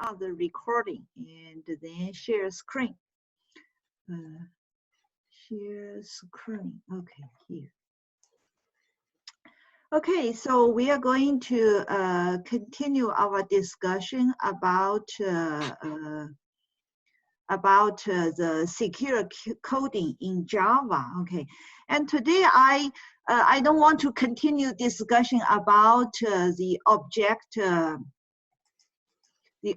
start the recording and then share screen. Share screen. Okay, here. Okay, so we are going to continue our discussion about the secure coding in Java. Okay, and today I don't want to continue discussion about the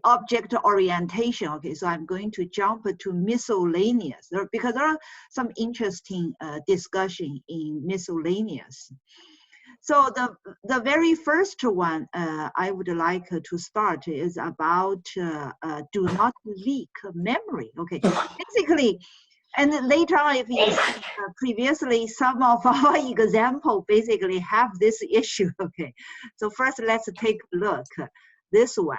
object orientation. Okay, so I'm going to jump to miscellaneous because there are some interesting discussion in miscellaneous. So the very first one I would like to start is about do not leak memory. Okay, basically, and later on, if you see, previously some of our example basically have this issue. Okay, so first let's take a look this one.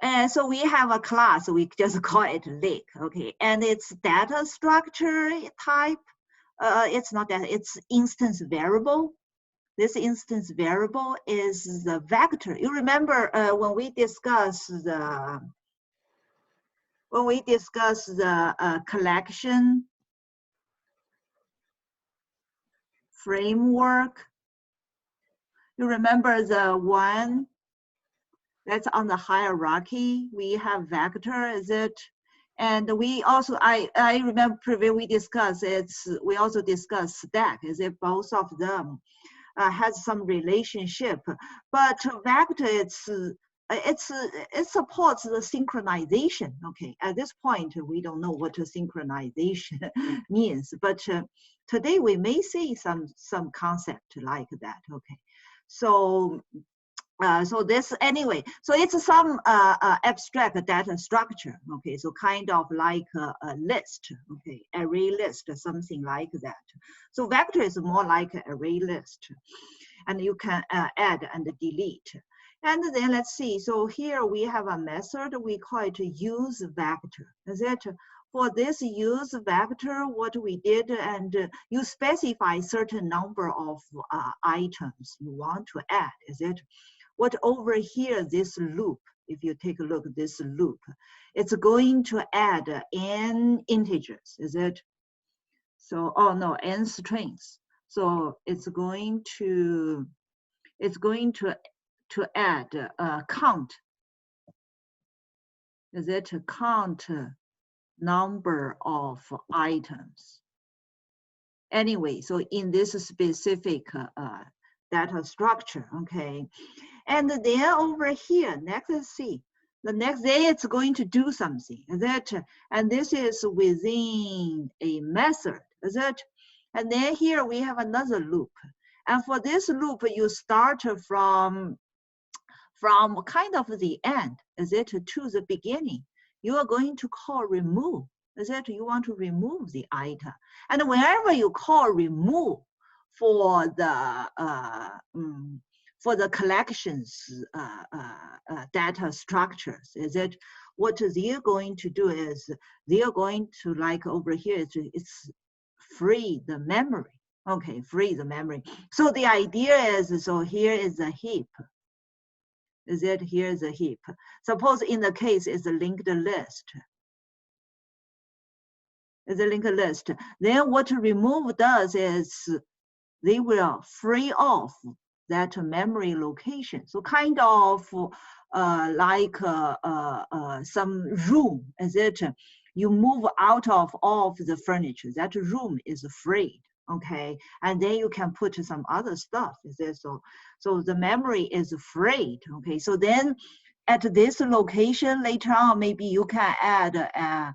And so we have a class, we just call it leak. Okay, and it's data structure type. It's not that, it's instance variable. This instance variable is the vector. You remember when we discuss the collection framework, you remember the one that's on the hierarchy, we have vector, is it? And we also, I remember previously we discussed, we also discussed stack, is it both of them has some relationship, but vector, it supports the synchronization. Okay, at this point, we don't know what synchronization means, but today we may see some concept like that. Okay, so so this anyway, so it's some abstract data structure. Okay, so kind of like a list. Okay, array list, something like that. So vector is more like an array list, and you can add and delete. And then let's see. So here we have a method we call it use vector. Is it? For this use vector, what we did, and you specify certain number of items you want to add. Is it? What over here, this loop, if you take a look at this loop, it's going to add n integers, is it? So, oh no, n strings. So it's going to add count. Is it count number of items? Anyway, so in this specific data structure, okay. And then over here, let's see. The next day it's going to do something, is it? And this is within a method, is it? And then here we have another loop. And for this loop, you start from kind of the end, is it, to the beginning. You are going to call remove, is it? You want to remove the item. And whenever you call remove for the collections data structures, is it? What they're going to do is they're going to, like over here, it's free the memory. Okay, free the memory. So the idea is, so here is a heap. Is it? Here's a heap. Suppose in the case it's a linked list. It's a linked list. Then what remove does is they will free off that memory location. So kind of like some room, is it? You move out of all of the furniture, that room is freed, okay? And then you can put some other stuff, is it? So the memory is freed, okay? So then at this location later on, maybe you can add an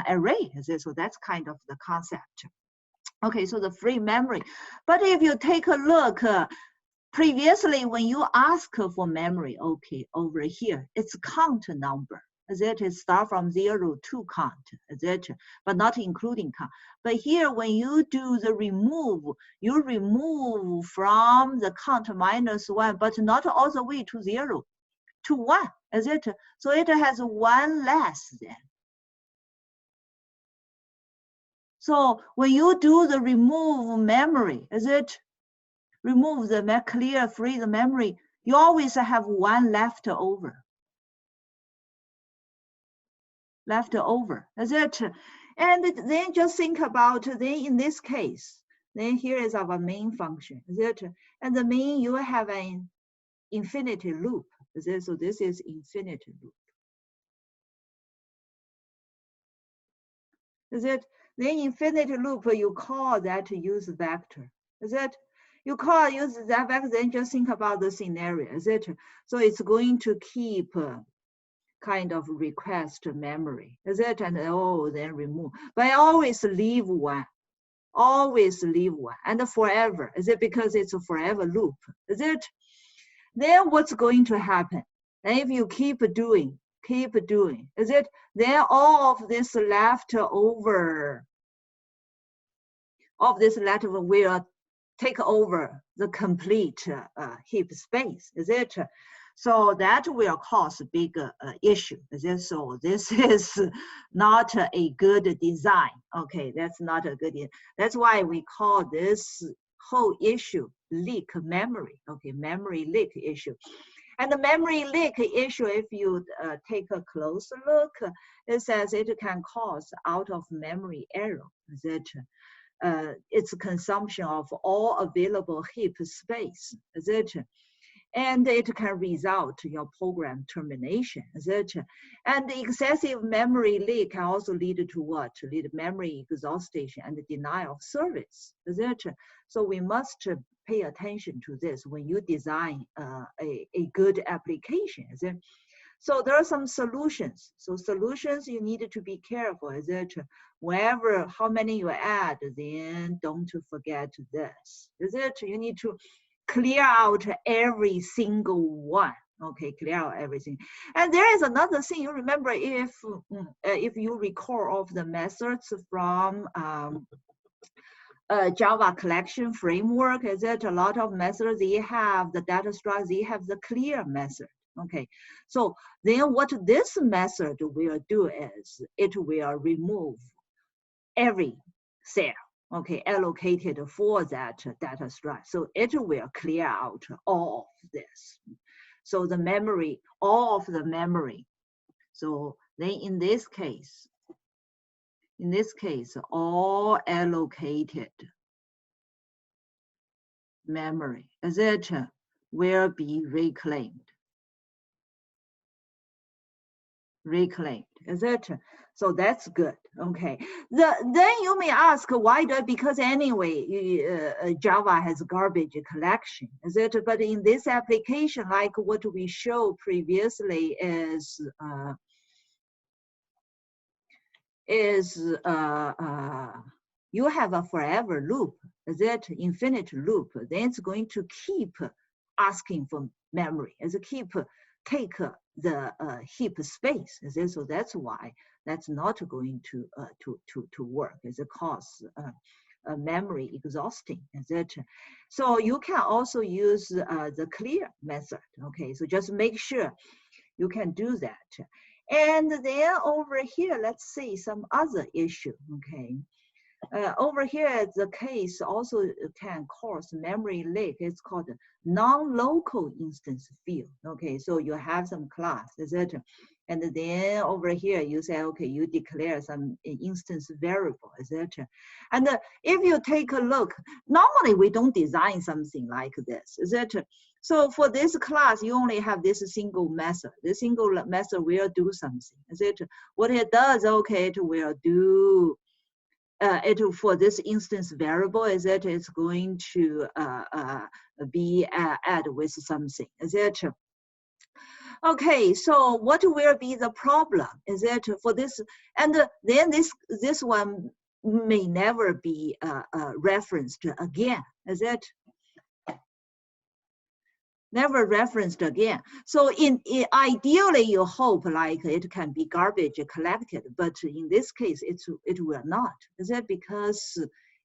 array, is it? So that's kind of the concept. Okay, so the free memory. But if you take a look, previously when you ask for memory, okay, over here, it's count number. Is it? It start from 0 to count, is it? But not including count. But here, when you do the remove, you remove from the count -1, but not all the way to 0, to 1, is it? So it has 1 less then. So when you do the remove memory, is it? Remove the clear, free the memory, You always have one left over. Left over, is it? And then just think about, then in this case, then here is our main function, is it? And the main, you have an infinity loop, is it? So this is infinity loop. Is it? Then infinity loop, you call that use vector, is it? You call use that vector, then just think about the scenario, is it? So it's going to keep kind of request memory, is it? And oh, then remove. But I always leave one, and forever, is it? Because it's a forever loop, is it? Then what's going to happen? And if you keep doing, is it? Then all of this leftover, will take over the complete heap space, is it? So that will cause a big issue, is it? So this is not a good design. Okay, that's not a good. That's why we call this whole issue leak memory. Okay, memory leak issue. And the memory leak issue, if you take a closer look, it says it can cause out of memory error, is it? It's consumption of all available heap space, is it? And it can result in your program termination, is it? And the excessive memory leak can also lead to what? Lead to memory exhaustion and denial of service, is it? So we must pay attention to this when you design a good application, is it? So there are some solutions. So solutions, you need to be careful, is it? Wherever, how many you add, then don't forget this, is it? You need to clear out every single one. Okay, clear out everything. And there is another thing. You remember, if you recall of the methods from Java collection framework, is that a lot of methods, they have the data structure, they have the clear method. Okay, so then what this method will do is it will remove every cell, okay, allocated for that data structure. So it will clear out all of this. So the memory, all of the memory. So then in this case, all allocated memory, is it, will be reclaimed, is it? So that's good. Okay. Then you may ask, why do? Because anyway, Java has garbage collection, is it? But in this application, like what we showed previously, is you have a forever loop, is it? Infinite loop. Then it's going to keep asking for memory, is it? Take the heap space, is it? So that's why that's not going to work. It's a cause memory exhausting, is it? So you can also use the clear method. Okay, so just make sure you can do that. And then over here, let's see some other issue. Okay. Over here, the case also can cause memory leak. It's called non-local instance field. Okay, so you have some class, etc. And then over here, you say, okay, you declare some instance variable, etc. And if you take a look, normally we don't design something like this, etc. So for this class, you only have this single method. This single method will do something, etc. What it does, okay, it will do for this instance variable, is that it's going to be add with something, is it? Okay, so what will be the problem? Is it for this? And then this one may never be referenced again, is it? Never referenced again. So ideally, you hope like it can be garbage collected, but in this case, it will not. Is it because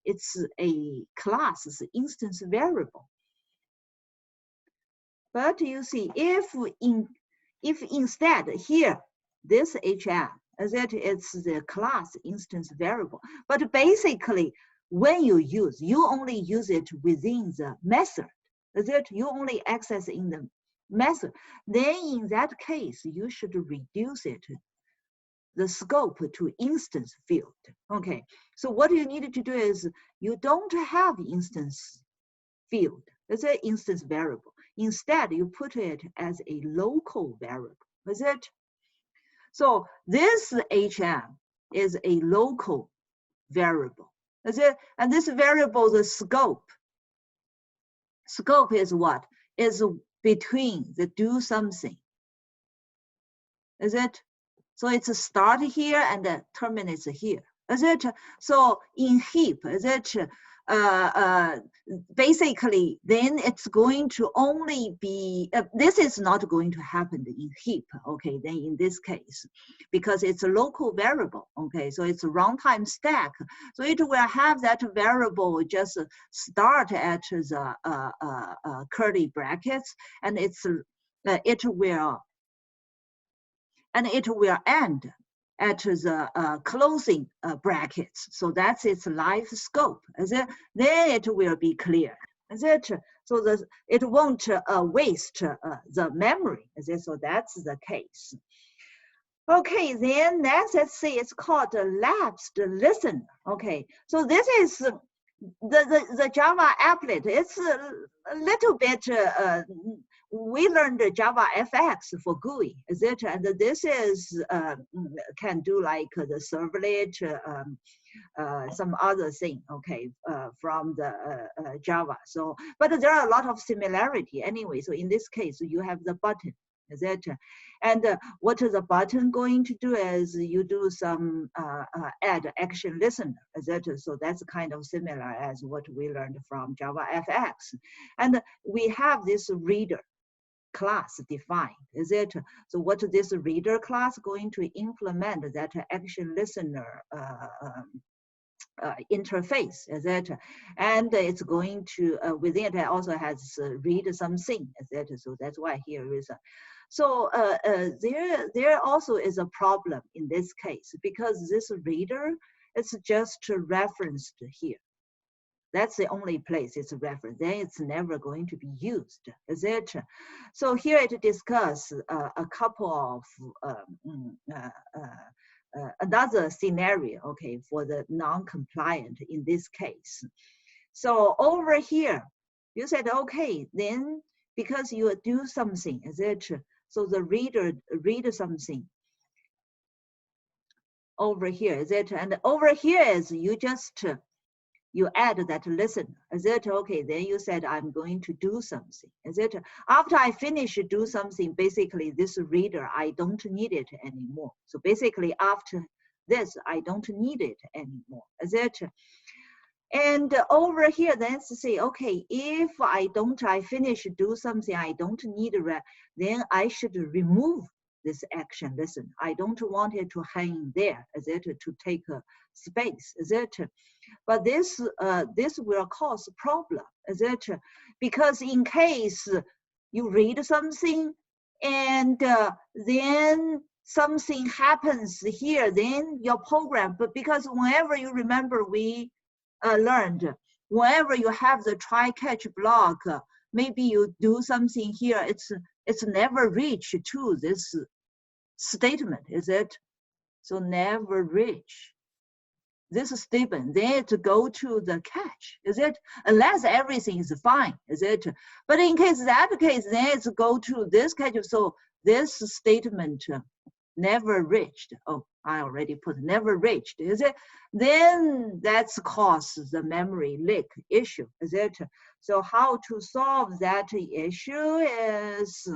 it's a class, it's an instance variable? But you see, if instead here, this HM, is it? It's the class instance variable. But basically, when you only use it within the method. Is it? You only access in the method, then in that case, you should reduce it, the scope to instance field. Okay, so what you need to do is you don't have instance field, it's an instance variable. Instead, you put it as a local variable, is it? So this HM is a local variable, is it? And this variable, the scope is what? Is between the do something, is it? So it's a start here and the terminates here, is it? So in heap, is it? Basically, then it's going to only be, this is not going to happen in heap, okay, then in this case, because it's a local variable, okay, so it's a runtime stack. So it will have that variable just start at the curly brackets, and it will end at the closing brackets. So that's its life scope, is it? Then it will be clear, is it? So it won't waste the memory, is it? So that's the case. Okay, then let's say it's called a lapsed listener. Okay, so this is the Java applet. It's a little bit, we learned Java FX for GUI, is it? And this is, can do like the servlet, some other thing, okay, from the Java. So, but there are a lot of similarity anyway. So in this case, you have the button, is it? And what is the button going to do is you do some add action listener, is it? So that's kind of similar as what we learned from Java FX. And we have this reader class defined, is it? So what is this reader class going to implement that action listener interface, is it? And it's going to, within it also has read something, is it? So that's why here is a, so there also is a problem in this case, because this reader is just referenced here. That's the only place it's referenced. Then it's never going to be used, is it? So here it discusses a couple of another scenario, okay, for the non-compliant in this case. So over here, you said, okay, then because you do something, is it? So the reader read something over here, is it? And over here is you just, you add that listen, is it? Okay, then you said, I'm going to do something, is it? After I finish do something, basically this reader, I don't need it anymore. So basically after this, I don't need it anymore, is it? And over here, then say, okay, if I finish do something, I don't need it, then I should remove this action listen. I don't want it to hang there, is it? To take space, is it? But this will cause a problem, is it? Because in case you read something and then something happens here, then your program, but because whenever you remember we learned, whenever you have the try-catch block, maybe you do something here, it's never reach to this statement, is it? So never reach this statement, then to go to the catch, is it? Unless everything is fine, is it? But in that case, then it's go to this catch. So this statement never reached. Oh, I already put never reached, is it? Then that's causes the memory leak issue, is it? So how to solve that issue is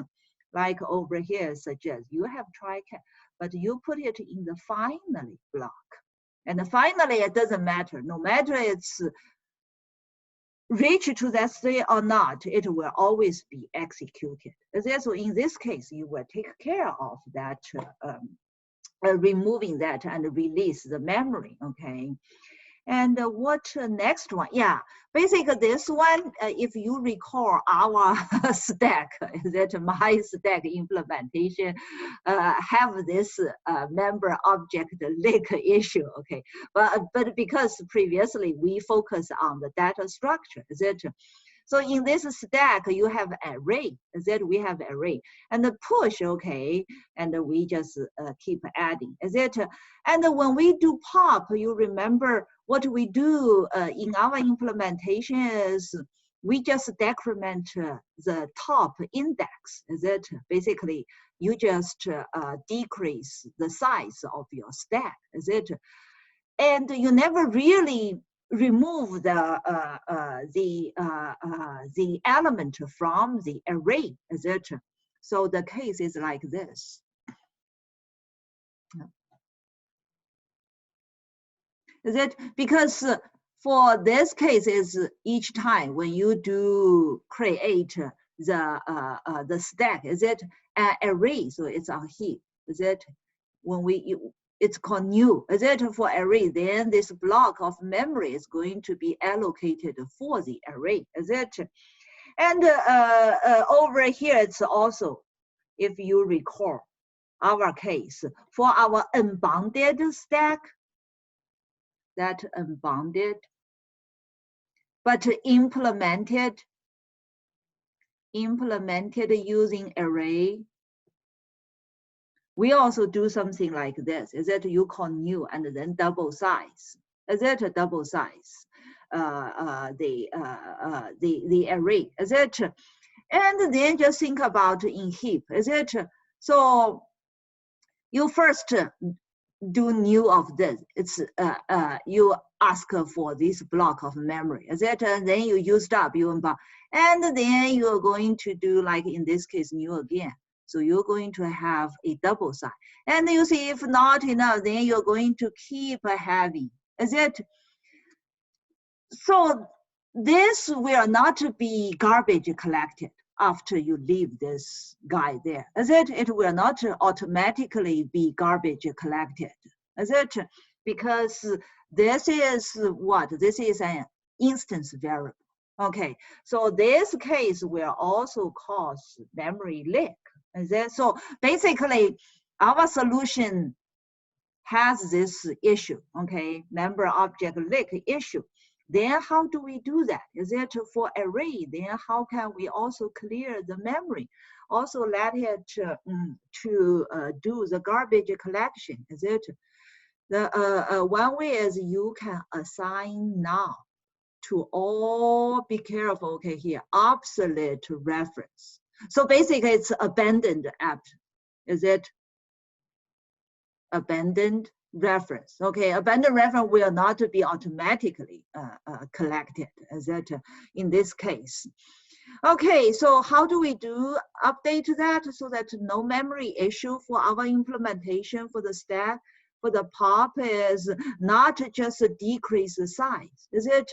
like over here suggests you have try catch, but you put it in the finally block. And finally, it doesn't matter. No matter it's reach to that state or not, it will always be executed. So in this case, you will take care of that, removing that and release the memory, okay? And what next one? Yeah, basically this one, if you recall our stack, that my stack implementation have this member object leak issue, okay? But because previously we focus on the data structure, is it? So in this stack, you have array, is it? We have array. And the push, okay, and we just keep adding, is it? And when we do pop, you remember what we do in our implementation is we just decrement the top index, is it? Basically, you just decrease the size of your stack, is it? And you never really remove the element from the array, is it? So the case is like this. Is it? Because for this case is each time when you do create the stack, is it an array? So it's a heap, is it? When it's called new, is it? For array, then this block of memory is going to be allocated for the array, is it? And over here, it's also, if you recall our case, for our unbounded stack, that unbounded, but implemented using array, we also do something like this, is that you call new and then double size, is it a double size, the array, is it? And then just think about in heap, is it? So you first do new of this, it's you ask for this block of memory, is it? And then you used up, and then you're going to do, like in this case, new again. So you're going to have a double size. And you see, if not enough, then you're going to keep heavy, is it? So this will not be garbage collected after you leave this guy there, is it? It will not automatically be garbage collected, is it? Because this is what? This is an instance variable. Okay, so this case will also cause memory leak, is it? So basically, our solution has this issue, okay, member object leak issue. Then how do we do that? Is it for array? Then how can we also clear the memory? Also let it to do the garbage collection, is it? The one way is you can assign now to all, be careful, okay, here, obsolete reference. So basically it's abandoned app, is it? Abandoned reference, okay, abandoned reference will not be automatically collected, is that in this case. Okay, so how do we do update that so that no memory issue for our implementation for the stack, for the pop is not just decrease the size, is it?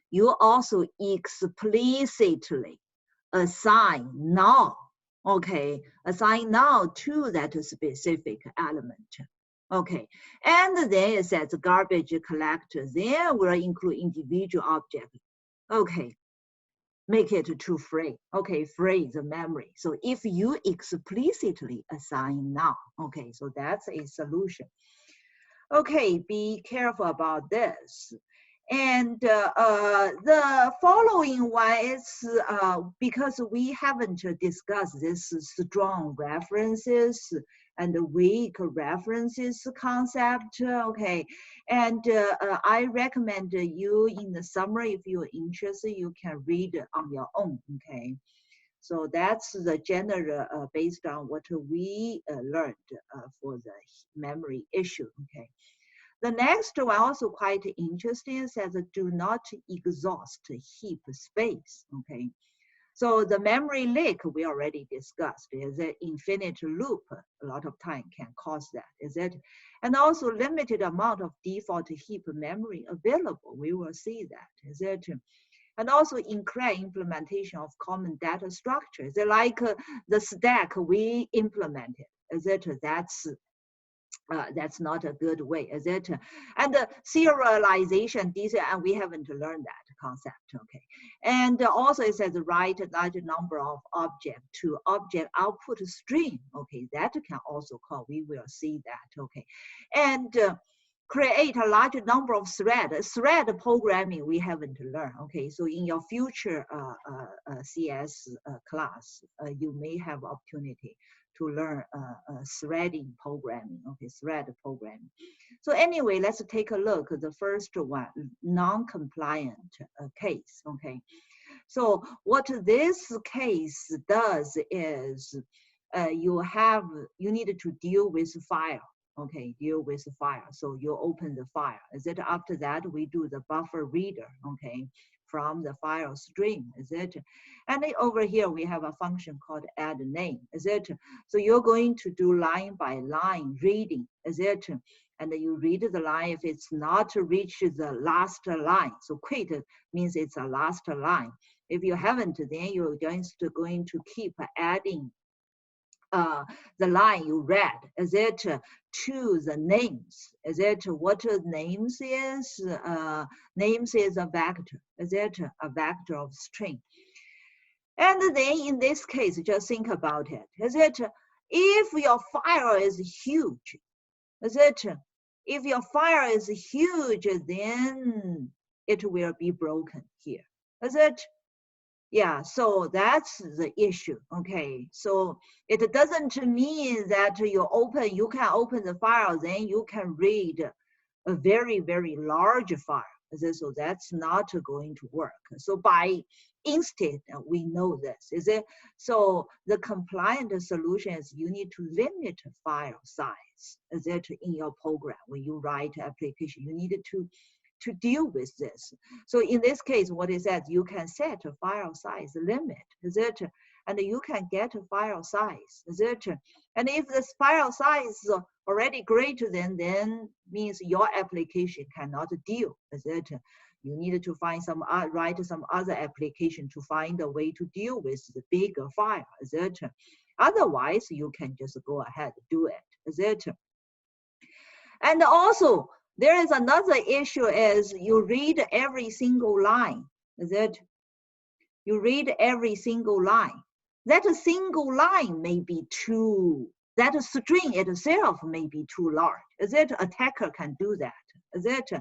You also explicitly assign now, okay, assign now to that specific element. Okay, and then it says garbage collector, then we'll include individual object. Okay, make it to free. Okay, free the memory. So if you explicitly assign now, okay, so that's a solution. Okay, be careful about this. And the following one is because we haven't discussed this strong references and weak references concept, okay. And I recommend you in the summary, if you're interested, you can read on your own, okay. So that's the general based on what we learned for the memory issue, okay. The next one also quite interesting, says do not exhaust heap space, okay. So the memory leak we already discussed is an infinite loop, a lot of time can cause that, is it? And also limited amount of default heap memory available, we will see that, is it? And also incorrect implementation of common data structures, like the stack we implemented, is it? That's not a good way, is it? And the serialization, and we haven't learned that concept, okay? And also it says write a large number of object to object output stream, okay? That can also call, we will see that, okay? And create a large number of threads. Thread programming we haven't learned. Okay, so in your future CS class, you may have opportunity to learn threading programming. Okay, thread programming. So anyway, let's take a look at the first one, non-compliant case. Okay, so what this case does is you need to deal with file. Okay, deal with the file. So you open the file. Is it after that we do the buffer reader? Okay, from the file stream. Is it? And over here we have a function called add name. Is it? So you're going to do line by line reading. Is it? And you read the line. If it's not reached the last line, so quit means it's a last line. If you haven't, then you're just going to keep adding the line you read. Is it to the names? Is it what names is? Names is a vector. Is it a vector of string? And then in this case, just think about it. Is it if your file is huge? Is it if your file is huge, then it will be broken here. Is it? Yeah, so that's the issue. Okay, so it doesn't mean that you can open the file, then you can read a very, very large file. So that's not going to work. So by instinct, we know this. Is it? So the compliant solution is you need to limit file size. Is it in your program when you write application? You need to deal with this. So in this case, what it says, you can set a file size limit, is it? And you can get a file size, is it? And if this file size is already greater than, then means your application cannot deal, is it? You need to find write some other application to find a way to deal with the bigger file, is it? Otherwise, you can just go ahead, do it, is it? And also, there is another issue is you read every single line, is it? You read every single line. That single line may be too, that string itself may be too large. Is it? Attacker can do that. Is it?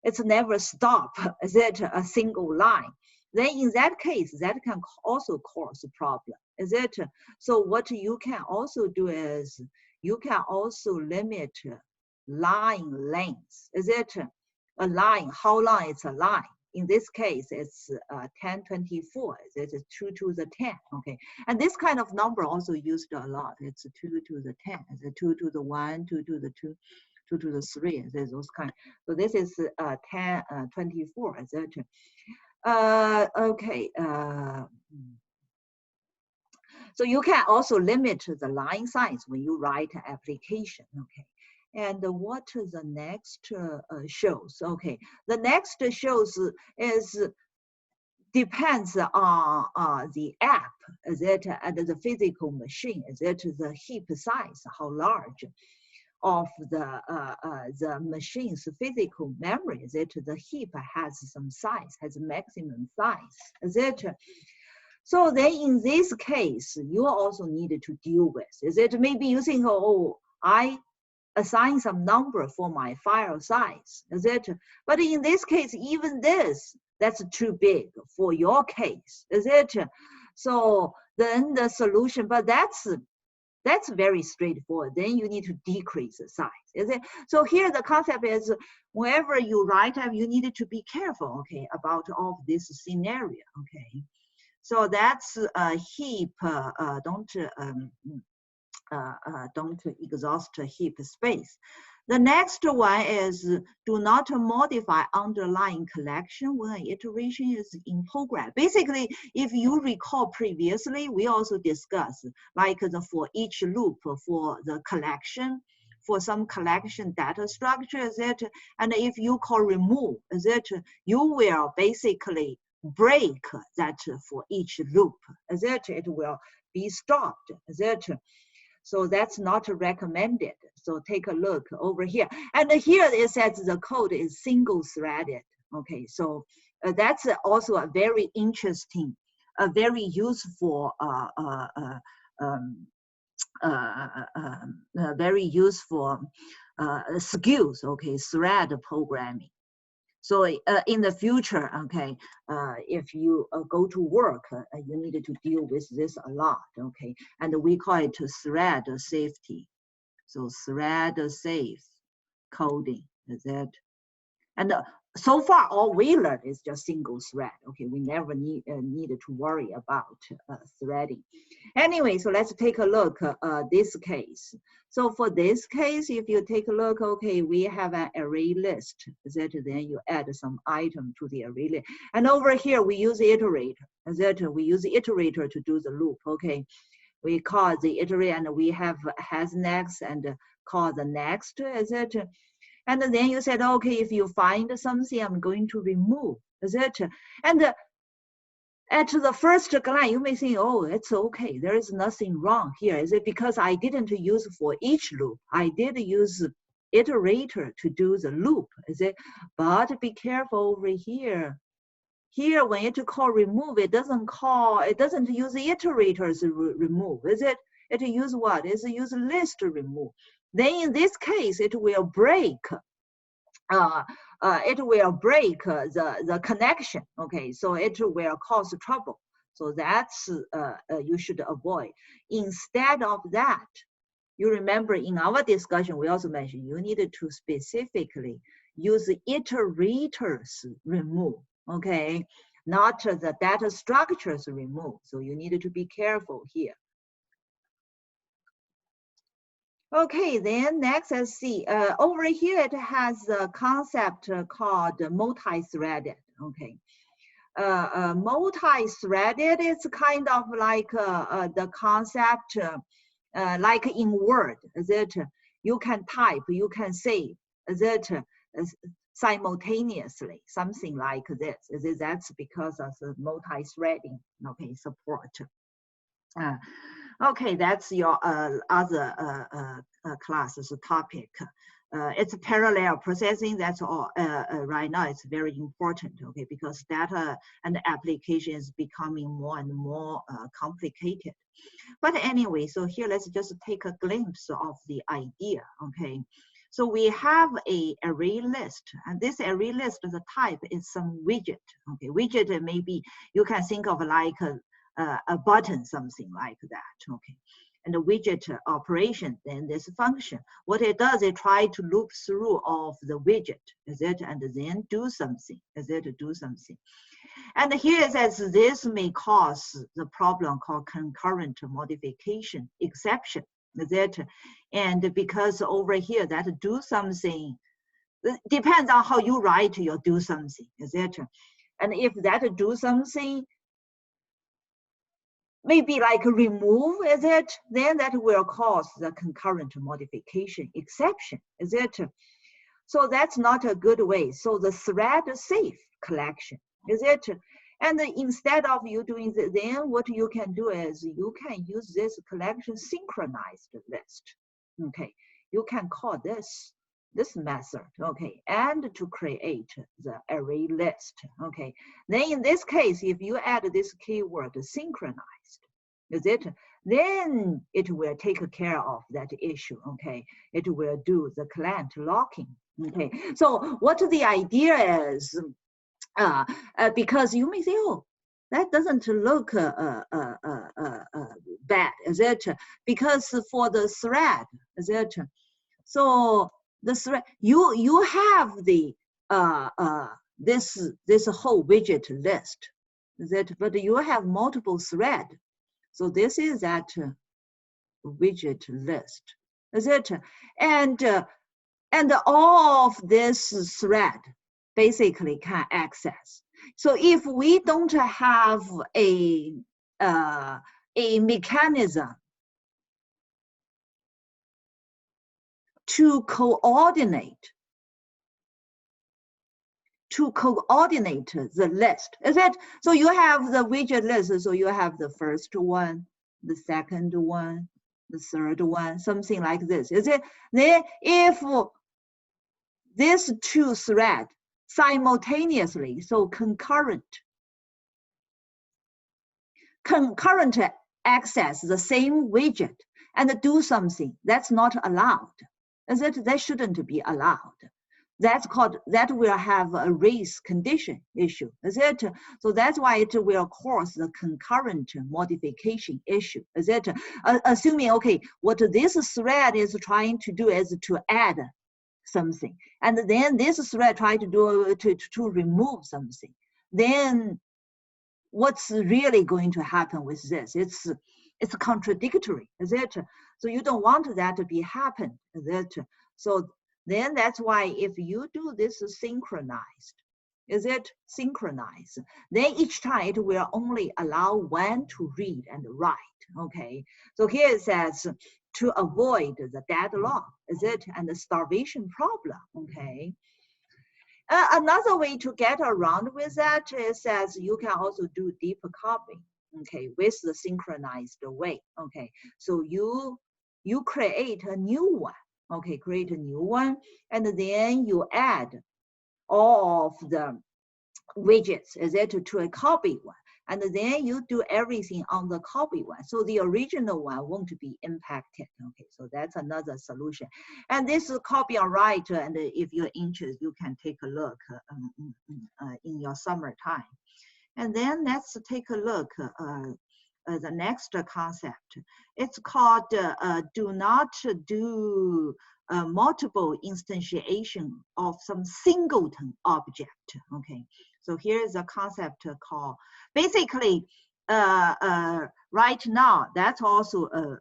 It's never stop. Is it a single line? Then in that case, that can also cause a problem. Is it? So what you can also do is you can also limit line length. Is it a line? How long it's a line? In this case, it's 1024. It's 2 to the 10. Okay, and this kind of number also used a lot. It's 2 to the 10. It's 2 to the 1, 2 to the 2, 2 to the 3. There's those kind. So this is 1024. Is it? Okay. So you can also limit the line size when you write an application. Okay. And what the next shows? Okay, the next shows is depends on the app, is it, and the physical machine, is it the heap size, how large of the machine's physical memory, is it the heap has some size, has maximum size, is it? So then in this case, you also need to deal with, is it? Maybe you think, oh, I assign some number for my file size, is it? But in this case, even this, that's too big for your case, is it? So then the solution, but that's very straightforward. Then you need to decrease the size, is it? So here the concept is whenever you write up, you need to be careful, okay, about all of this scenario, okay? So that's a heap, don't exhaust heap space. The next one is do not modify underlying collection when an iteration is in progress. Basically, if you recall previously, we also discussed like for each loop for the collection, for some collection data structure, is it? And if you call remove, is it? You will basically break that for each loop, is it? It will be stopped, is it? So that's not recommended. So take a look over here. And here it says the code is single threaded. Okay, so that's also a very interesting, a very useful very useful skills, okay, thread programming. So in the future, okay, if you go to work, you need to deal with this a lot, okay, and we call it thread safety. So thread safe coding, is that? And so far, all we learned is just single thread. Okay, we never needed to worry about threading. Anyway, so let's take a look this case. So for this case, if you take a look, okay, we have an array list. That then you add some item to the array list. And over here, we use iterator. That we use the iterator to do the loop. Okay, we call the iterator, and we have has next and call the next. Is it? And then you said, okay, if you find something, I'm going to remove. Is it? And at the first glance, you may think, oh, it's okay. There is nothing wrong here. Is it because I didn't use for each loop? I did use iterator to do the loop. Is it? But be careful over here. Here, when it call remove, it doesn't use the iterators remove. Is it? It use what? It use list remove. Then in this case, it will break. The connection. Okay, so it will cause trouble. So that's you should avoid. Instead of that, you remember in our discussion we also mentioned you needed to specifically use the iterators remove. Okay, not the data structures remove. So you needed to be careful here. Okay, then next, let's see. Over here, it has a concept called multi-threaded. Okay, multi-threaded is kind of like the concept, like in Word. Is it? You can type, you can save. Is it? Simultaneously, something like this. Is it? That's because of the multi-threading. Okay, support. Okay, that's your other classes topic. It's parallel processing. That's all. Right now, it's very important. Okay, because data and application is becoming more and more complicated. But anyway, so here let's just take a glimpse of the idea. Okay, so we have a array list, and this array list, the type is some widget. Okay, widget maybe you can think of like a button, something like that. Okay, and the widget operation, then this function, what it does, it try to loop through of the widget, is it, and then do something, is it, do something. And here it says this may cause the problem called concurrent modification exception, is it, and because over here that do something depends on how you write your do something, is it, and if that do something maybe like remove, is it? Then that will cause the concurrent modification exception, is it? So that's not a good way. So the thread safe collection, is it? And instead of you doing that, then what you can do is you can use this collection synchronized list. Okay, you can call this method, okay, and to create the array list, okay. Then in this case, if you add this keyword synchronized, is it, then it will take care of that issue, okay. It will do the client locking, okay. So what the idea is, because you may say, oh, that doesn't look bad, is it? Because for the thread, is it? So the thread, you have the this whole widget list, is it? But you have multiple thread. So this is that widget list, is it? And all of this thread basically can access. So if we don't have a mechanism to coordinate the list, is it? So you have the widget list, so you have the first one, the second one, the third one, something like this, is it? Then if these two threads simultaneously, so concurrent access the same widget, and do something that's not allowed. That shouldn't be allowed. That's called, that will have a race condition issue, is it? So that's why it will cause the concurrent modification issue, is it? Assuming, okay, what this thread is trying to do is to add something, and then this thread try to do to remove something, then what's really going to happen with this? It's contradictory, is it? So you don't want that to be happen, is it? So then that's why if you do this synchronized, is it synchronized? Then each time it will only allow one to read and write, okay? So here it says to avoid the deadlock, is it? And the starvation problem, okay? Another way to get around with that is as you can also do deep copying, okay, with the synchronized way, okay? So you create a new one, okay, create a new one, and then you add all of the widgets, is it, to a copy one, and then you do everything on the copy one, so the original one won't be impacted, okay? So that's another solution. And this is copy and write, and if you're interested, you can take a look in your summertime. And then let's take a look the next concept. It's called do not do multiple instantiation of some singleton object, okay? So here is a concept called, basically, right now, that's also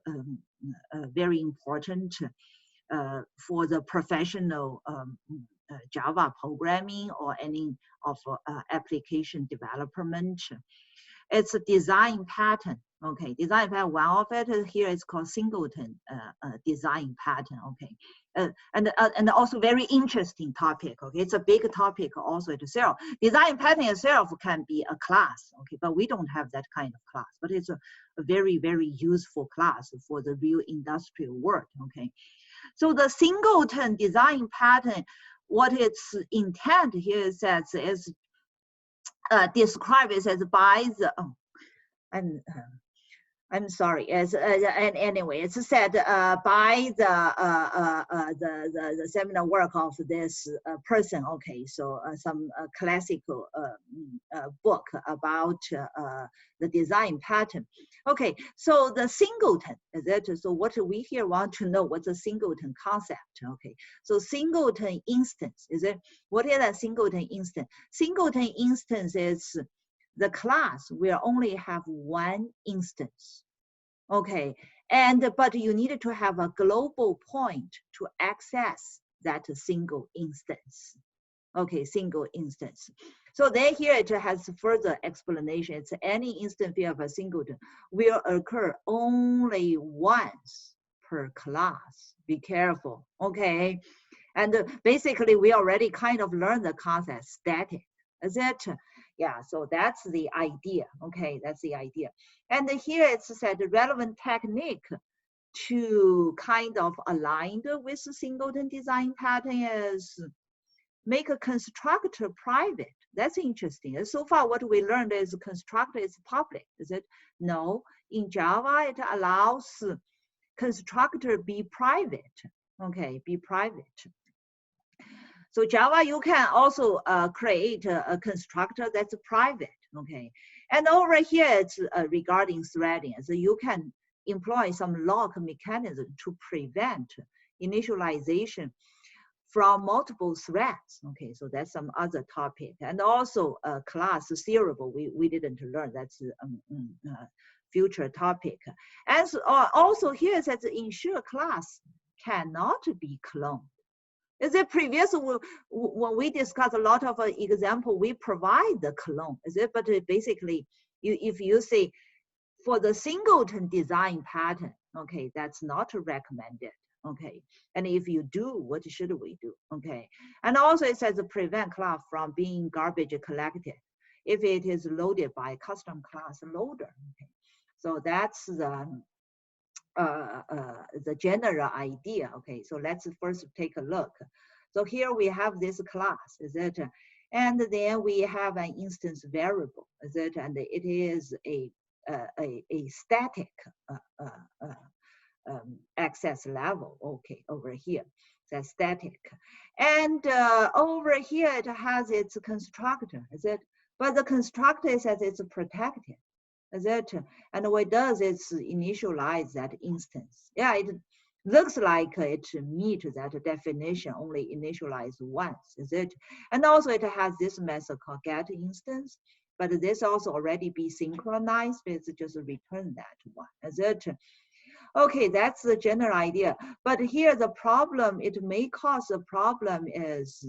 very important for the professional Java programming or any of application development. It's a design pattern, okay? Design pattern, one of it here is called singleton design pattern, okay? And also very interesting topic, okay? It's a big topic also itself. Design pattern itself can be a class, okay? But we don't have that kind of class, but it's a very, very useful class for the real industrial work, okay? So the singleton design pattern, what its intent here says is described as by the, I'm sorry, and anyway, it's said by the seminal work of this person, okay, so some classical book about the design pattern. Okay, so the singleton, is it? So what we here want to know, what's a singleton concept, okay? So singleton instance, is it? What is a singleton instance? Singleton instance is the class will only have one instance, okay? But you need to have a global point to access that single instance, okay, single instance. So then here it has further explanation. It's any instance of a singleton will occur only once per class. Be careful, okay? And basically we already kind of learned the concept static, is it? Yeah, so that's the idea, okay, that's the idea. And here it's said the relevant technique to kind of aligned with the singleton design pattern is make a constructor private. That's interesting. So far what we learned is constructor is public, is it? No, in Java it allows constructor be private, okay, be private. So Java, you can also create a constructor that's private, okay? And over here, it's regarding threading. So you can employ some lock mechanism to prevent initialization from multiple threads, okay? So that's some other topic. And also class seriable, we didn't learn, that's future topic. And so, also here it says ensure class cannot be cloned. Is it previous when we discuss a lot of example, we provide the clone, is it? But basically, if you say for the singleton design pattern, okay, that's not recommended, okay? And if you do, what should we do, okay? And also it says prevent class from being garbage collected if it is loaded by custom class loader, okay? So that's the general idea, okay? So let's first take a look. So here we have this class, is it? And then we have an instance variable, is it? And it is a static access level. Okay, over here, that's static. And over here, it has its constructor, is it? But the constructor says it's protected, is it? And what it does is initialize that instance. Yeah, it looks like it meets that definition, only initialize once, is it? And also it has this method called get instance, but this also already be synchronized. It's just return that one, is it? Okay, that's the general idea. But here the problem, it may cause a problem is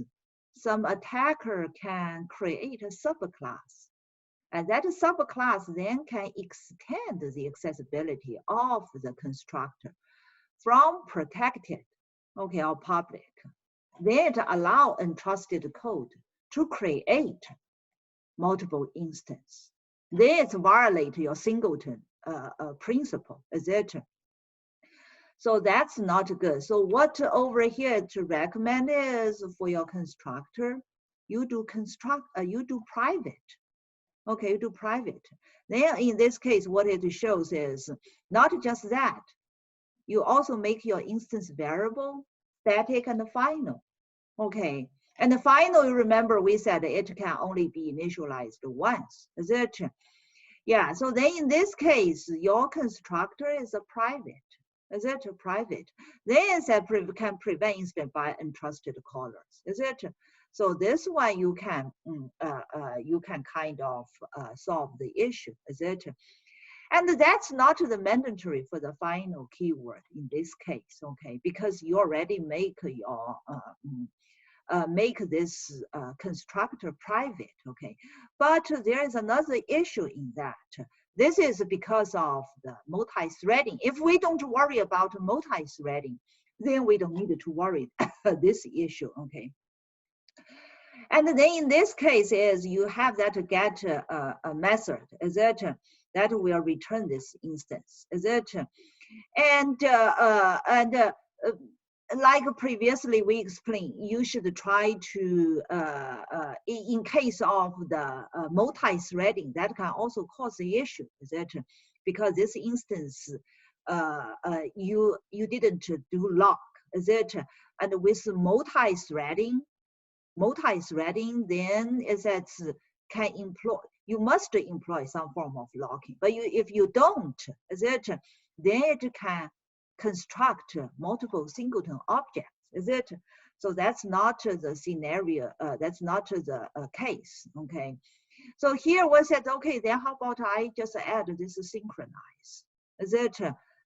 some attacker can create a subclass. And that subclass then can extend the accessibility of the constructor from protected, okay, or public. Then it allow untrusted code to create multiple instances. Then it's violate your singleton principle, etc. So that's not good. So what over here to recommend is for your constructor, you do private. Okay, you do private. Then in this case, what it shows is not just that, you also make your instance variable, static, and final. Okay, and the final, you remember we said it can only be initialized once, is it? Yeah, so then in this case, your constructor is a private. Is it private? Then it can prevent instance by untrusted callers. Is it? So this one you can kind of solve the issue. Is it? And that's not the mandatory for the final keyword in this case. Okay, because you already make your make this constructor private. Okay, but there is another issue in that. This is because of the multi-threading. If we don't worry about multi-threading, then we don't need to worry this issue, okay? And then in this case is you have that get method, is it? That will return this instance, is it? And like previously we explained, you should try to, in case of the multi-threading, that can also cause the issue, is it? Because this instance, you didn't do lock, is it? And with multi-threading, then is that can employ, you must employ some form of locking. But if you don't, is it? Then it can construct multiple singleton objects, is it? So that's not the scenario, that's not the case, okay? So here we said, okay, then how about I just add this synchronize, is it?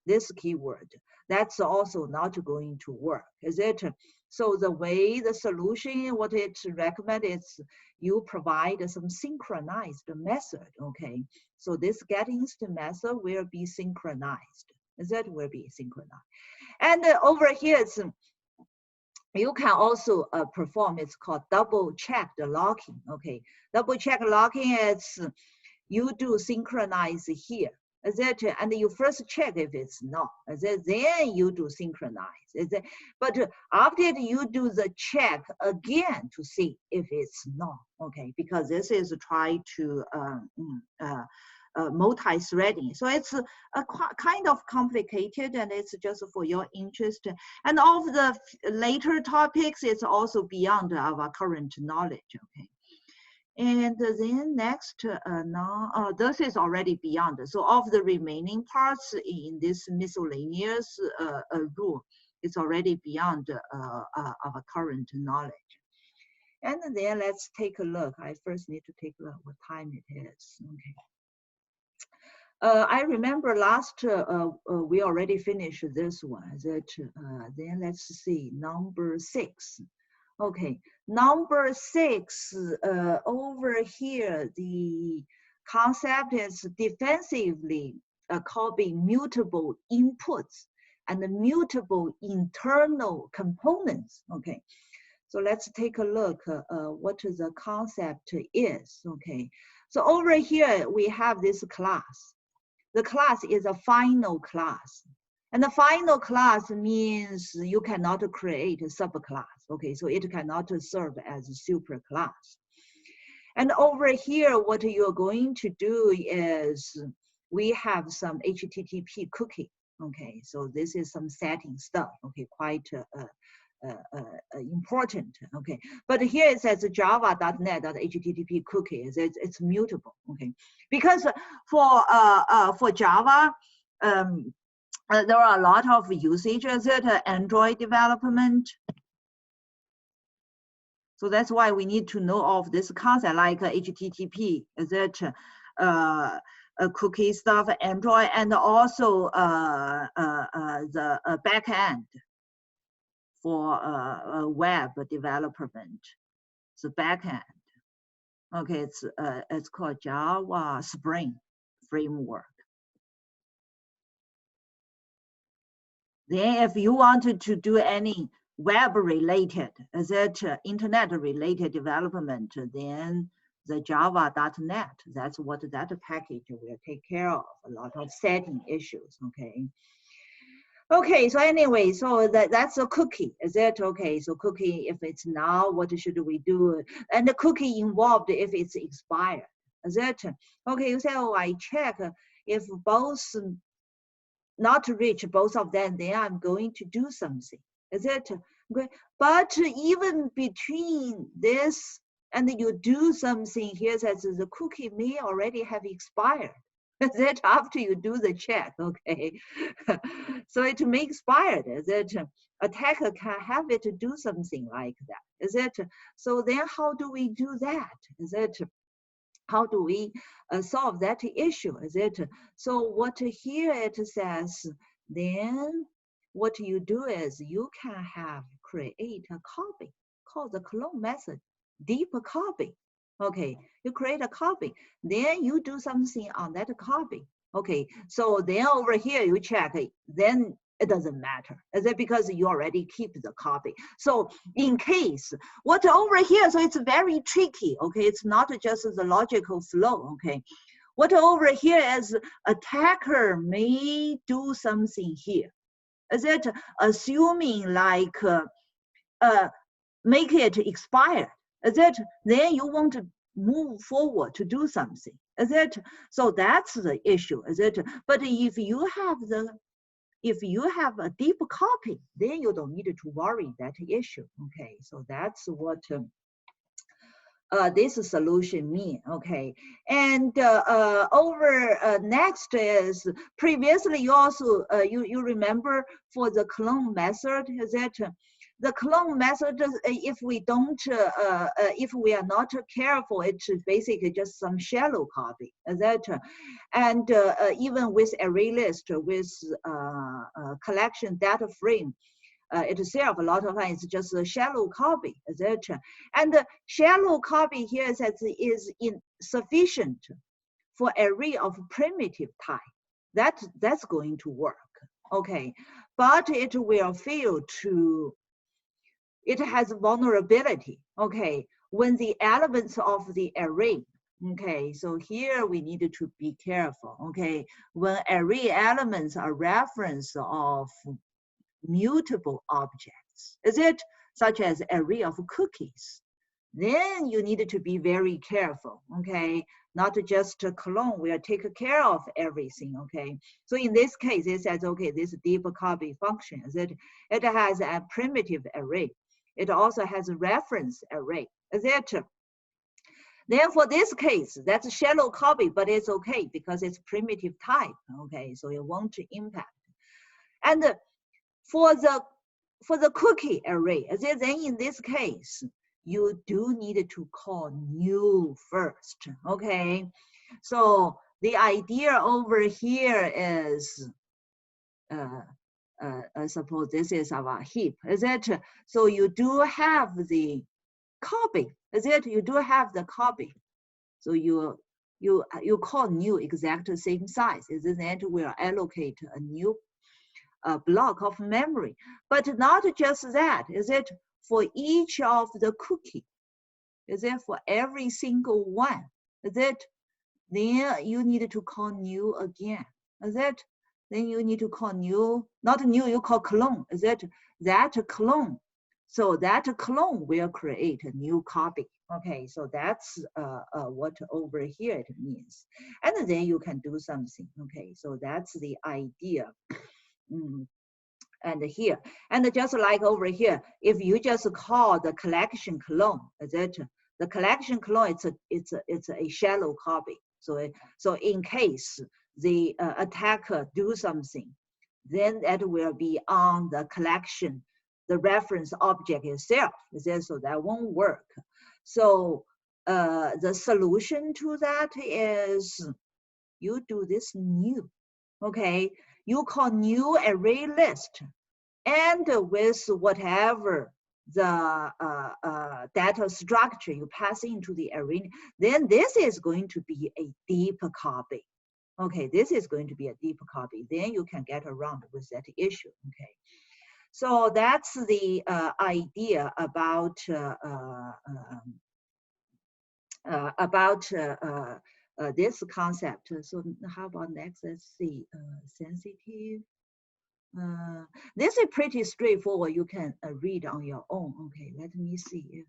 This keyword, that's also not going to work, is it? So the way the solution, what it recommends is you provide some synchronized method, okay? So this get instant method will be synchronized. That will be synchronized. And over here, you can also perform, it's called double check the locking, okay? Double check locking is you do synchronize here, is it? And you first check if it's not, is it? Then you do synchronize, is it? But after you do the check again to see if it's not, okay? Because this is try to multi-threading. So it's kind of complicated, and it's just for your interest. And of the later topics, it's also beyond our current knowledge, okay? And then next, now, this is already beyond. So of the remaining parts in this miscellaneous rule, it's already beyond our current knowledge. And then let's take a look. I first need to take a look what time it is, okay? I remember last, we already finished this one. Then let's see, number 6. Okay, number 6, over here, the concept is defensively copying mutable inputs and mutable internal components, okay? So let's take a look what the concept is, okay? So over here, we have this class. The class is a final class. And the final class means you cannot create a subclass, okay? So it cannot serve as a superclass. And over here, what you're going to do is we have some HTTP cookie. Okay, so this is some setting stuff. Okay, quite important. Okay, but here it says java.net.http cookie. It's mutable. Okay, because for Java, there are a lot of usages at Android development. So that's why we need to know of this concept like HTTP, cookie stuff, Android, and also the backend for web development. The backend. Okay, it's called Java Spring framework. Then if you wanted to do any web related, internet related development, then the java.net, that's what that package will take care of, a lot of setting issues, okay? Okay, so anyway, so that's a cookie, is it? Okay, so cookie, if it's now, what should we do? And the cookie involved if it's expired, is it? Okay, you say, oh, I check if both not to reach both of them, then I'm going to do something. Is it? Okay. But even between this and you do something, here says the cookie may already have expired. Is it after you do the check? Okay. So it may expire. Is it? Attacker can have it do something like that. Is it? So then how do we do that? Is it? How do we solve that issue? Is it? So what here it says, then what you do is you can create a copy called the clone method, deep copy. Okay, you create a copy, then you do something on that copy. Okay, so then over here you check it, then it doesn't matter. Is it because you already keep the copy? So in case, what over here, so it's very tricky, okay? It's not just the logical flow, okay? What over here is attacker may do something here. Is it assuming like make it expire? Is it then you want to move forward to do something? Is it? So that's the issue, is it? But if you have a deep copy, then you don't need to worry that issue. Okay, so that's what this solution mean. Okay, and over next is previously you also you remember for the clone method, is it? The clone method, if we don't, if we are not careful, it's basically just some shallow copy, is that? And even with array list, with collection data frame, itself a lot of times it's just a shallow copy, is that? And the shallow copy here is insufficient for array of primitive type. That's going to work, okay? But it will fail to. It has vulnerability, okay, when the elements of the array, okay, so here we need to be careful, okay, when array elements are reference of mutable objects, is it, such as array of cookies, then you need to be very careful, okay, not just a clone will take care of everything, okay. So in this case, it says, okay, this deep copy function, is it has a primitive array. It also has a reference array, is it? Then for this case, that's a shallow copy, but it's okay because it's primitive type, okay, so it won't impact. And for the cookie array, then in this case, you do need to call new first, okay? So the idea over here is, suppose this is our heap, is it? So you do have the copy, is it? You do have the copy. So you call new exact same size, is it? Then will allocate a new block of memory. But not just that, is it? For each of the cookie, is it? For every single one, is it? Then you need to call new again, is it? Then you need to call new, not new, you call clone, is it? That clone. So that clone will create a new copy. Okay, so that's what over here it means. And then you can do something. Okay, so that's the idea. and here, and just like over here, if you just call the collection clone, that the collection clone, it's a shallow copy. So in case the attacker do something, then that will be on the collection, the reference object itself. So that won't work. So the solution to that is you do this new. Okay, you call new array list, and with whatever the data structure you pass into the array, then this is going to be a deep copy. Okay, this is going to be a deep copy. Then you can get around with that issue. Okay, so that's the idea about this concept. So how about next? Let's see, sensitive. This is pretty straightforward. You can read on your own. Okay, let me see if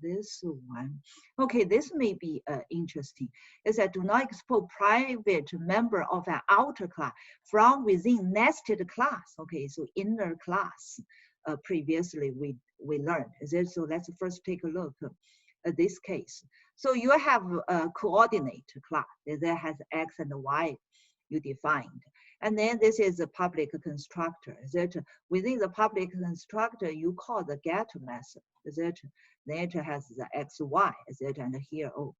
this one. Okay, this may be interesting. Is that do not expose private member of an outer class from within nested class. Okay, so inner class. Previously we learned. Is it? So let's first take a look at this case. So you have a coordinate class that has X and Y you defined. And then this is a public constructor. Is it? Within the public constructor, you call the get method. Is it? Then it has the X, Y. Is it? And here, oh,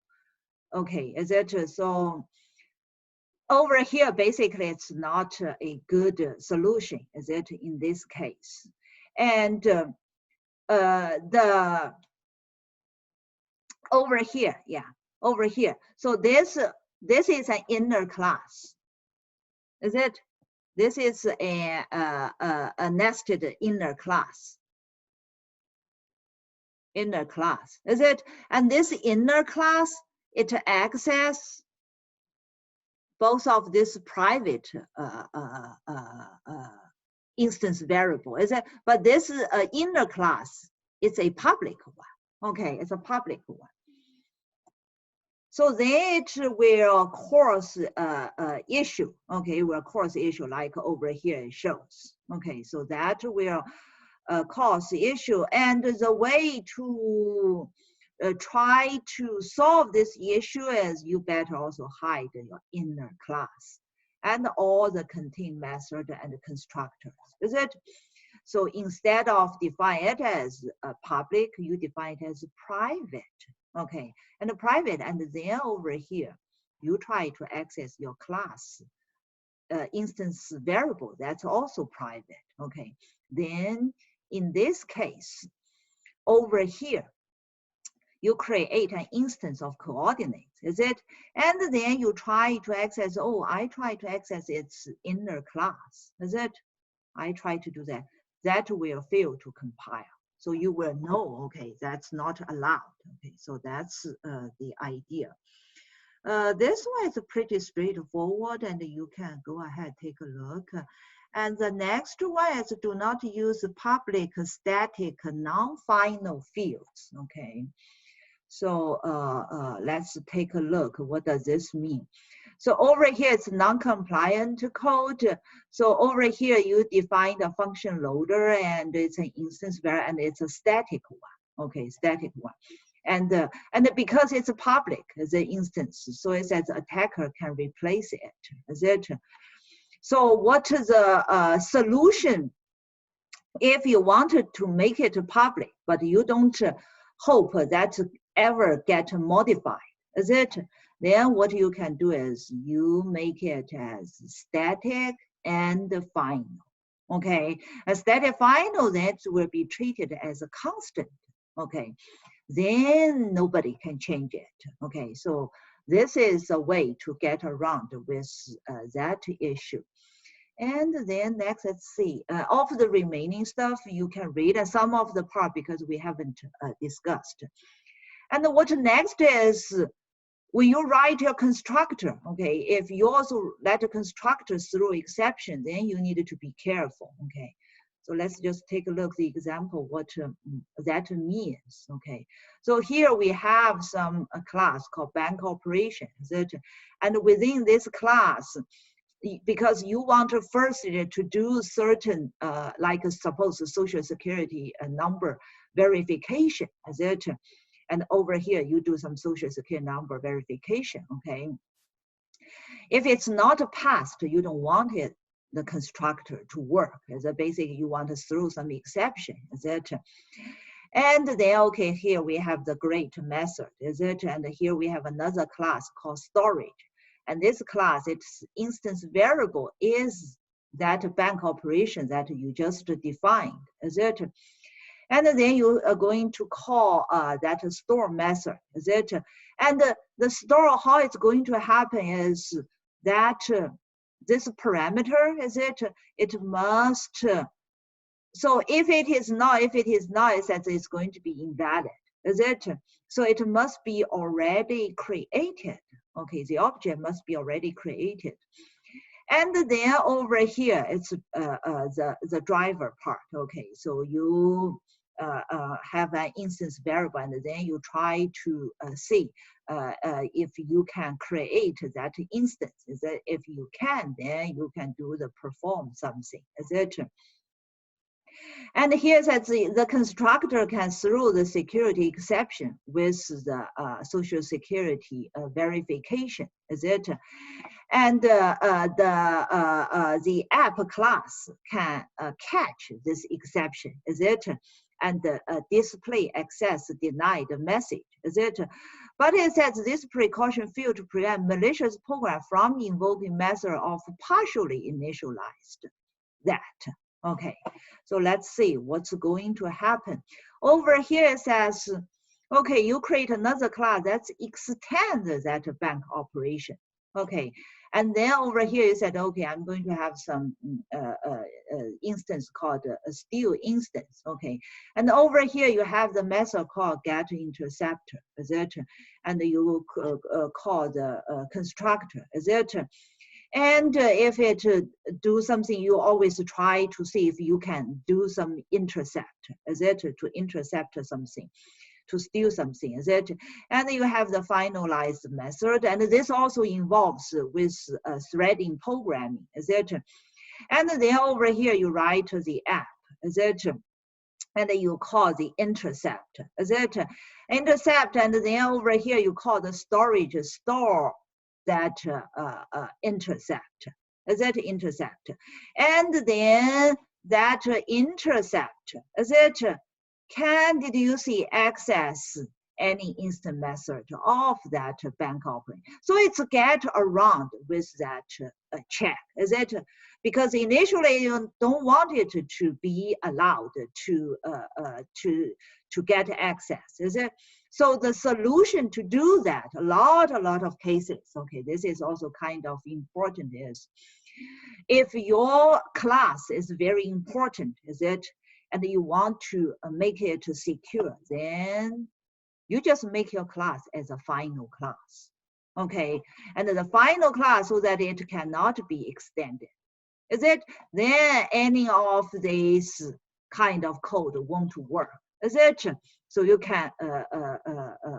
okay. Is it? So over here, basically, it's not a good solution. Is it? In this case, and over here, yeah, over here. So this is an inner class. Is it? This is a nested inner class. Inner class, is it? And this inner class, it access both of this private instance variable, is it? But this inner class, it's a public one. Okay, it's a public one. So then it will cause issue. Okay, will cause issue like over here it shows. Okay, so that will cause issue. And the way to try to solve this issue is you better also hide your inner class and all the contain method and constructors. Is it? So instead of define it as public, you define it as private. Okay, and the private, and then over here, you try to access your class instance variable. That's also private. Okay, then in this case, over here, you create an instance of coordinates, is it? And then you try to access, oh, I try to access its inner class, is it? I try to do that. That will fail to compile. So you will know, okay, that's not allowed. Okay, so that's the idea. This one is pretty straightforward, and you can go ahead, take a look. And the next one is do not use public static non-final fields. Okay, so let's take a look. What does this mean? So over here, it's non-compliant code. So over here, you define the function loader, and it's an instance variable, and it's a static one. Okay, static one. And because it's a public, the instance, so it says attacker can replace it. Is it? So what is the solution if you wanted to make it public, but you don't hope that ever get modified? Is it? Then what you can do is you make it as static and final. Okay, a static final that will be treated as a constant. Okay, then nobody can change it. Okay, so this is a way to get around with that issue. And then next, let's see, of the remaining stuff you can read, and some of the part because we haven't discussed. And what next is, when you write your constructor, okay, if you also let the constructor throw exception, then you need to be careful, okay? So let's just take a look at the example, what that means, okay? So here we have some class called bank operations, and within this class, because you want to first to do certain, like suppose the social security number verification, is it? And over here you do some social security number verification, okay? If it's not passed, you don't want it, the constructor to work. Is it basically you want to throw some exception, is it? And then, okay, here we have the great method, is it? And here we have another class called storage. And this class, its instance variable is that bank operation that you just defined, is it? And then you are going to call that store method, is it? And the store, how it's going to happen is that this parameter, is it? It must, so if it is not, it says it's going to be invalid, is it? So it must be already created. Okay, the object must be already created. And then over here, it's the driver part. Okay, so you have an instance variable, and then you try to see if you can create that instance. Is that if you can, then you can do the perform something, is it? And here says the constructor can throw the security exception with the social security verification, is it? And the app class can catch this exception, is it? And display access denied message, is it? But it says this precaution failed to prevent malicious program from invoking method of partially initialized that. Okay, so let's see what's going to happen. Over here it says, okay, you create another class that's extend that bank operation. Okay, and then over here you said, okay, I'm going to have some instance called a steal instance. Okay, and over here you have the method called get interceptor, is it? And you call the constructor, is it? And if it do something, you always try to see if you can do some intercept, is it? To intercept something, to steal something, is it? And you have the finalized method, and this also involves with threading programming, is it? And then over here you write the app, is it? And you call the intercept, is it? Intercept, and then over here you call the storage store that intercept, is that intercept? And then that intercept, is it? Did you see access any instant method of that bank operation? So it's get around with that check, is it? Because initially you don't want it to be allowed to get access, is it? So the solution to do that, a lot of cases, okay, this is also kind of important, is if your class is very important, is it, and you want to make it secure, then you just make your class as a final class, okay? And the final class so that it cannot be extended, is it? Then any of these kind of code won't work, is it? So you can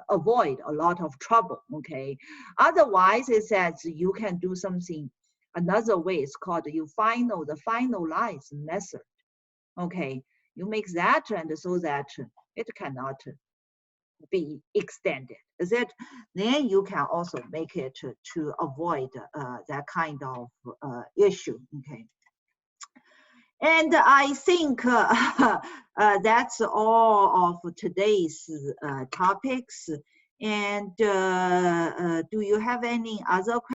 avoid a lot of trouble, okay? Otherwise, it says you can do something, another way is called the finalize method, okay? You make that and so that it cannot be extended, is it? Then you can also make it to avoid that kind of issue, okay? And I think that's all of today's topics. And do you have any other questions?